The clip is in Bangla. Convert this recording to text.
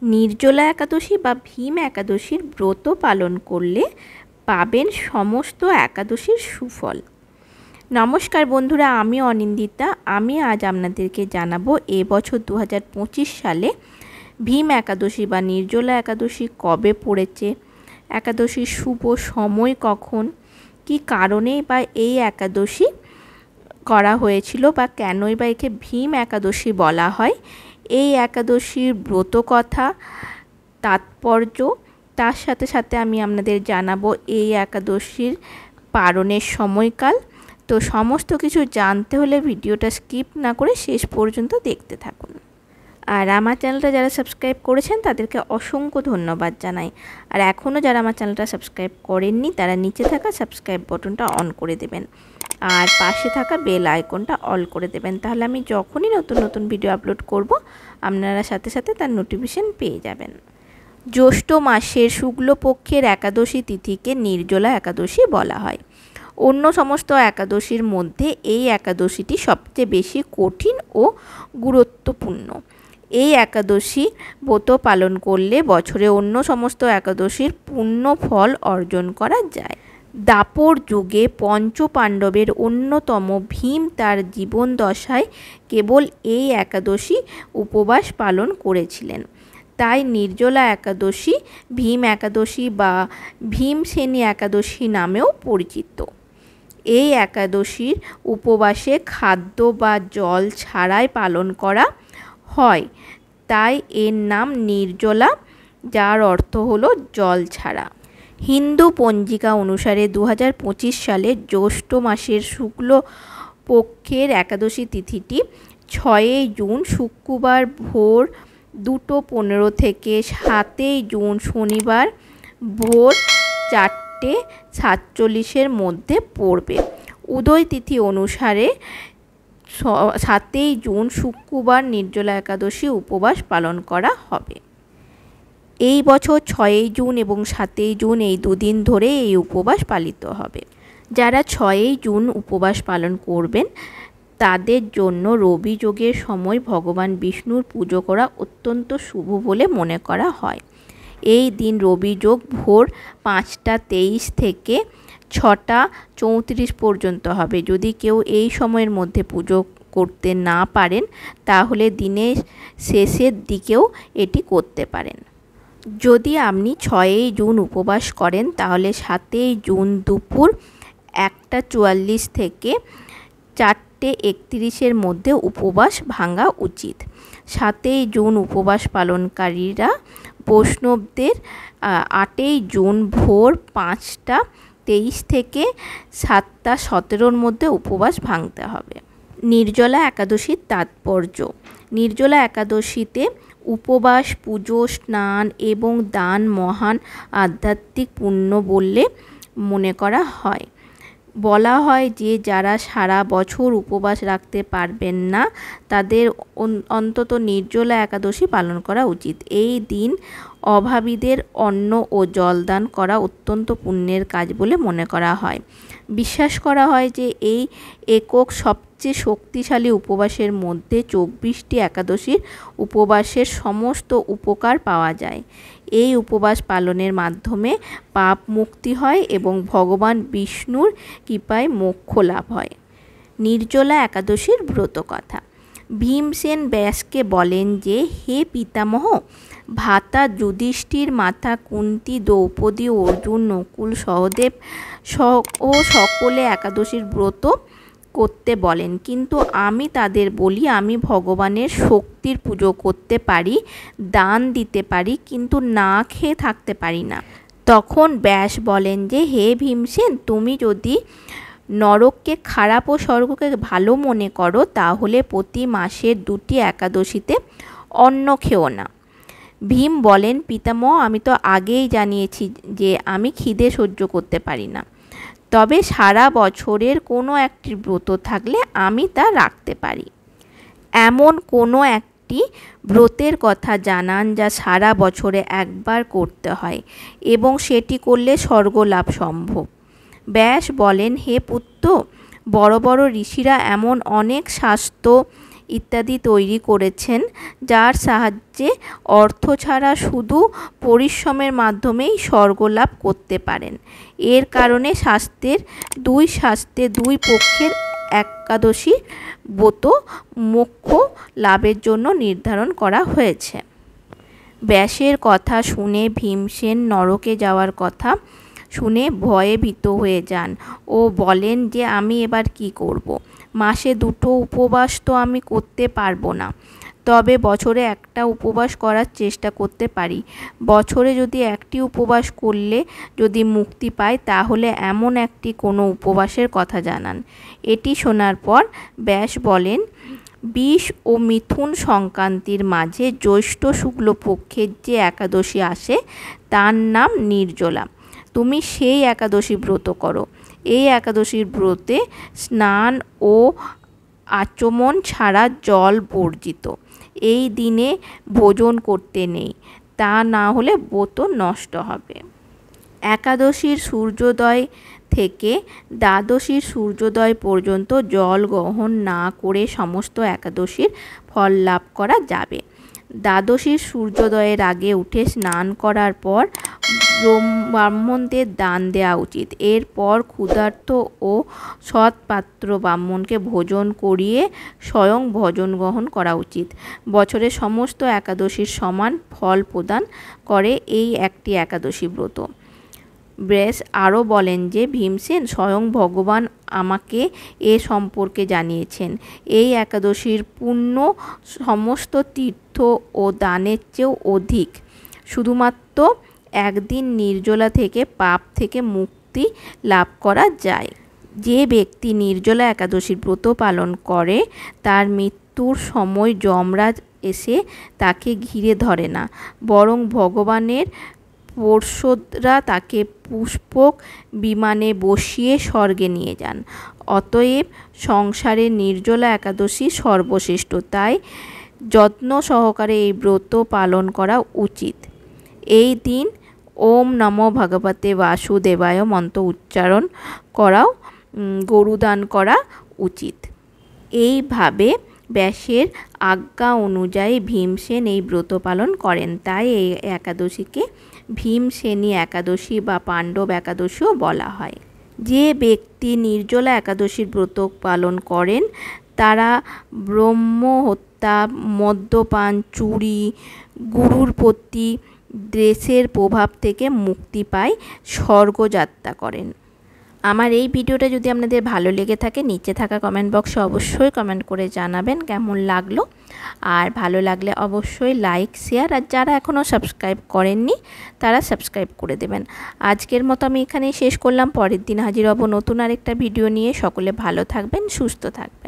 নির্জলা একাদশী বা ভীম একাদশীর ব্রত পালন করলে পাবেন সমস্ত একাদশীর সুফল। নমস্কার বন্ধুরা, আমি অনিন্দিতা। আমি আজ আপনাদেরকে জানাবো এবছর 2025 সালে ভীম একাদশী বা নির্জলা একাদশী কবে পড়েছে, একাদশীর শুভ সময় কখন, কী কারণে বা এই একাদশী করা হয়েছিল বা কেনই বা একে ভীম একাদশী বলা হয়, এই একাদশীর ব্রতকথা, তাৎপর্য, তার সাথে সাথে আমি আপনাদের জানাবো এই একাদশীর পালনের সময়কাল। তো সমস্ত কিছু জানতে হলে ভিডিওটা স্কিপ না করে শেষ পর্যন্ত দেখতে থাকুন। আর আমার চ্যানেলটা যারা সাবস্ক্রাইব করেছেন তাদেরকে অসংখ্য ধন্যবাদ জানাই। আর এখনও যারা আমার চ্যানেলটা সাবস্ক্রাইব করেননি তারা নিচে থাকা সাবস্ক্রাইব বাটনটা অন করে দেবেন আর পাশে থাকা বেল আইকনটা অল করে দেবেন, তাহলে আমি যখনই নতুন নতুন ভিডিও আপলোড করব আপনারা সাথে সাথে তার নোটিফিকেশন পেয়ে যাবেন। জ্যৈষ্ঠ মাসের শুক্লপক্ষের একাদশী তিথিকে নির্জলা একাদশী বলা হয়। অন্য সমস্ত একাদশীর মধ্যে এই একাদশীটি সবচেয়ে বেশি কঠিন ও গুরুত্বপূর্ণ। এই একাদশী ব্রত পালন করলে বছরে অন্য সমস্ত একাদশীর পূর্ণ ফল অর্জন করা যায়। দাপর যুগে পঞ্চপাণ্ডবের অন্যতম ভীম তার জীবন দশায় কেবল এই একাদশী উপবাস পালন করেছিলেন। তাই নির্জলা একাদশী ভীম একাদশী বা ভীমসেনী একাদশী নামেও পরিচিত। এই একাদশীর উপবাসে খাদ্য বা জল ছাড়াই পালন করা হয়, তাই এর নাম নির্জলা, যার অর্থ হলো জল ছাড়া। হিন্দু পঞ্জিকা অনুসারে 2025 সালে জ্যৈষ্ঠ মাসের শুক্লপক্ষের একাদশী তিথিটি 6 জুন শুক্রবার ভোর 2:15 থেকে 7 জুন শনিবার ভোর 4:47 মধ্যে পড়বে। উদয় তিথি অনুসারে 7 জুন শুক্রবার নির্জলা একাদশী উপবাস পালন করা হবে। এই বছর 6 জুন এবং 7 জুন এই দুদিন ধরে এই উপবাস পালিত হবে। যারা 6 জুন উপবাস পালন করবেন তাদের জন্য রবি যোগের সময় ভগবান বিষ্ণুর পুজো করা অত্যন্ত শুভ বলে মনে করা হয়। এই দিন রবি যোগ ভোর 5:23 থেকে 6:34 পর্যন্ত হবে। যদি কেউ এই সময়ের মধ্যে পুজো করতে না পারেন তাহলে দিনের শেষের দিকেও এটি করতে পারেন। যদি আপনি 6 জুন উপবাস করেন তাহলে 7 জুন দুপুর 1:44 থেকে 4:31 মধ্যে উপবাস ভাঙা উচিত। 7 জুন উপবাস পালনকারীরা বৈষ্ণবদের 8 জুন ভোর 5:23 থেকে 7:17 মধ্যে উপবাস ভাঙতে হবে। নির্জলা একাদশীর তাৎপর্য। নির্জলা একাদশীতে উপবাস, পুজো, স্নান এবং দান মহান আধ্যাত্মিক পুণ্য বলে মনে করা হয়। বলা হয় যে যারা সারা বছর উপবাস রাখতে পারবেন না তাদের অন্তত নির্জলা একাদশী পালন করা উচিত। এই দিন অভাবীদের অন্ন ও জল দান করা অত্যন্ত পুণ্যের কাজ বলে মনে করা হয়। বিশ্বাস করা হয় যে এই একক সবচেয়ে শক্তিশালী উপবাসের মধ্যে 24টি একাদশীর উপবাসের সমস্ত উপকার পাওয়া যায়। এই উপবাস পালনের মাধ্যমে পাপ মুক্তি হয় এবং ভগবান বিষ্ণুর কৃপায় মোক্ষ লাভ হয়। নির্জলা একাদশীর ব্রতকথা। ভীমসেন ব্যাসকে বলেন যে, হে পিতামহ, ভ্রাতা যুধিষ্ঠির, মাতা কুন্তী, দ্রৌপদী, অর্জুন, নকুল, সহদেব ও সকলে একাদশীর ব্রত করতে বলেন, কিন্তু আমি তাদের বলি আমি ভগবানের শক্তির পুজো করতে পারি, দান দিতে পারি, কিন্তু না খেয়ে থাকতে পারি না। তখন ব্যাস বলেন যে, হে ভীমসেন, তুমি যদি নরককে খারাপ ও স্বর্গকে ভালো মনে করো তাহলে প্রতি মাসের 2টি একাদশীতে অন্ন খেও না। ভীম বলেন, পিতামহ, আমি তো আগেই জানিয়েছি যে আমি খিদে সহ্য করতে পারি না, তবে সারা বছরের কোনো একটি ব্রত থাকলে আমি তা রাখতে পারি। এমন কোনো একটি ব্রতের কথা জানান যা সারা বছরে একবার করতে হয় এবং সেটি করলে স্বর্গ লাভ সম্ভব। ব্যাস বলেন, হে পুত্র, বড় বড় ঋষিরা এমন অনেক শাস্ত্র ইত্যাদি তৈরি করেছেন, যার সাহায্যে অর্থ ছাড়া শুধু পরিশ্রমের মাধ্যমেই স্বর্গলাভ করতে পারেন। এর কারণে শাস্ত্রে দুই পক্ষের একাদশী ব্রত মোক্ষ লাভের জন্য নির্ধারণ করা হয়েছে। ব্যাসের কথা শুনে ভীমসেন নরকে যাওয়ার কথা শুনে ভয়ে ভীত হয়ে যান ও বলেন যে আমি এবার কি করব। মাসে 2টো উপবাস তো আমি করতে পারবো না, তবে বছরে একটা উপবাস করার চেষ্টা করতে পারি। বছরে যদি একটি উপবাস করলে যদি মুক্তি পায়, তাহলে এমন একটি কোনো উপবাসের কথা জানান। এটি শোনার পর ব্যাস বলেন, বিষ ও মিথুন সংক্রান্তির মাঝে জ্যৈষ্ঠ শুক্লপক্ষের যে একাদশী আসে তার নাম নির্জলা। তুমি সেই একাদশী ব্রত করো। এই একাদশীর ব্রতে স্নান ও আচমন ছাড়া জল বর্জিত। এই দিনে ভোজন করতে নেই, তা না হলে ব্রত নষ্ট হবে। একাদশীর সূর্যোদয় থেকে দ্বাদশীর সূর্যোদয় পর্যন্ত জল গ্রহণ না করে সমস্ত একাদশীর ফল লাভ করা যাবে। দ্বাদশীর সূর্যোদয়ের আগে উঠে স্নান করার পর ব্রাহ্মণদের দান দেওয়া উচিত। এরপর ক্ষুধার্ত ও সৎপাত্র ব্রাহ্মণকে ভোজন করিয়ে স্বয়ং ভোজন গ্রহণ করা উচিত। বছরের সমস্ত একাদশীর সমান ফল প্রদান করে এই একটি একাদশী ব্রত। ব্যাস আরও বলেন যে ভীমসেন স্বয়ং ভগবান আমাকে এ সম্পর্কে জানিয়েছেন। এই একাদশীর পুণ্য সমস্ত তীর্থ ও দানের চেয়েও অধিক। শুধুমাত্র একদিন নির্জলা থেকে পাপ থেকে মুক্তি লাভ করা যায়। যে ব্যক্তি নির্জলা একাদশীর ব্রত পালন করে তার মৃত্যুর সময় যমরাজ এসে তাকে ঘিরে ধরে না, বরং ভগবানের পার্ষদরা তাকে পুষ্পক বিমানে বসিয়ে স্বর্গে নিয়ে যান। অতএব সংসারে নির্জলা একাদশী সর্বশ্রেষ্ঠ, তাই যত্ন সহকারে এই ব্রত পালন করা উচিত। এই দিন ওম নমো ভগবতে বাসুদেবায় মন্ত্র উচ্চারণ করাও গরুদান করা উচিত। এইভাবে ব্যাসের আজ্ঞা অনুযায়ী ভীমসেন এই ব্রত পালন করেন। তাই এই একাদশীকে ভীমসেনী একাদশী বা পাণ্ডব একাদশীও বলা হয়। যে ব্যক্তি নির্জলা একাদশীর ব্রত পালন করেন তারা ব্রহ্মহত্যা, মদ্যপান, চুরি, গুরুর প্রতি দ্বেষের প্রভাব থেকে মুক্তি পায়, স্বর্গযাত্রা করেন। আমার এই ভিডিওটা যদি আপনাদের ভালো লেগে থাকে, নিচে থাকা কমেন্ট বক্সে অবশ্যই কমেন্ট করে জানাবেন কেমন লাগলো। আর ভালো লাগলে অবশ্যই লাইক, শেয়ার, আর যারা এখনও সাবস্ক্রাইব করেননি তারা সাবস্ক্রাইব করে দেবেন। আজকের মতো আমি এখানেই শেষ করলাম। পরের দিন হাজির হব নতুন আরেকটা ভিডিও নিয়ে। সকলে ভালো থাকবেন, সুস্থ থাকবেন।